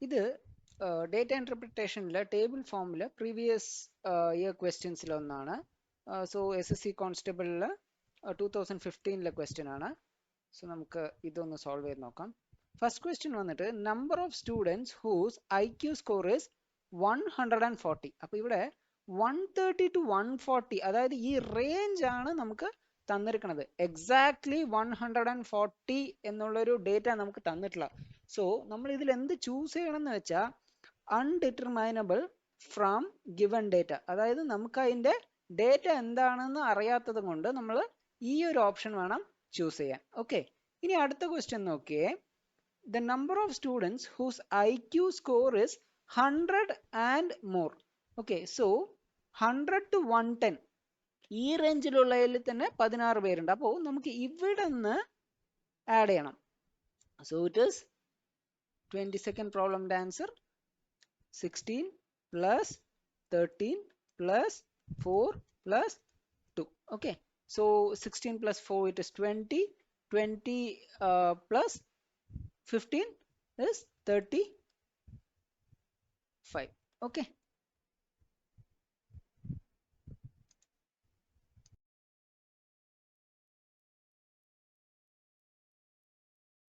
ഇത് ഡേറ്റ ഇന്റർപ്രിട്ടേഷനിലെ ടേബിൾ ഫോമിൽ പ്രീവിയസ് ഇയർ ക്വസ്റ്റ്യൻസിൽ ഒന്നാണ്. സോ SSC കോൺസ്റ്റബിളിൽ 2015 ക്വസ്റ്റ്യൻ ആണ്. സോ നമുക്ക് ഇതൊന്ന് സോൾവ് ചെയ്ത് നോക്കാം. ഫസ്റ്റ് ക്വസ്റ്റ്യൻ വന്നിട്ട് number of students whose IQ score is 140. അപ്പോൾ ഇവിടെ 130 to 140, അതായത് ഈ റേഞ്ച് ആണ് നമുക്ക് തന്നിരിക്കുന്നത്. എക്സാക്ട്ലി 140 എന്നുള്ളൊരു ഡേറ്റ നമുക്ക് തന്നിട്ടില്ല. സോ നമ്മൾ ഇതിൽ എന്ത് ചൂസ് ചെയ്യണം എന്ന് വെച്ചാൽ അൺഡിറ്റർമൈനബിൾ ഫ്രം ഗിവൺ ഡേറ്റ, അതായത് നമുക്ക് അതിൻ്റെ ഡേറ്റ എന്താണെന്ന് അറിയാത്തത് കൊണ്ട് നമ്മൾ ഈ ഒരു ഓപ്ഷൻ വേണം ചൂസ് ചെയ്യാൻ. ഓക്കെ, ഇനി അടുത്ത ക്വസ്റ്റ്യൻ നോക്കിയേ. The number of students whose IQ score is 100 and more. Okay, so 100 to 110 ഈ റേഞ്ചിലുള്ളതിൽ തന്നെ 16 പേരുണ്ട്. അപ്പോൾ നമുക്ക് ഇവിടെ നിന്ന് ആഡ് ചെയ്യണം. സോ ഇറ്റ് ഈസ് 22nd പ്രോബ്ലംന്റെ answer 16 plus 13 plus 4 plus 2. Okay, so 16 plus 4 it is 20. 20 plus 15 is 35. Okay,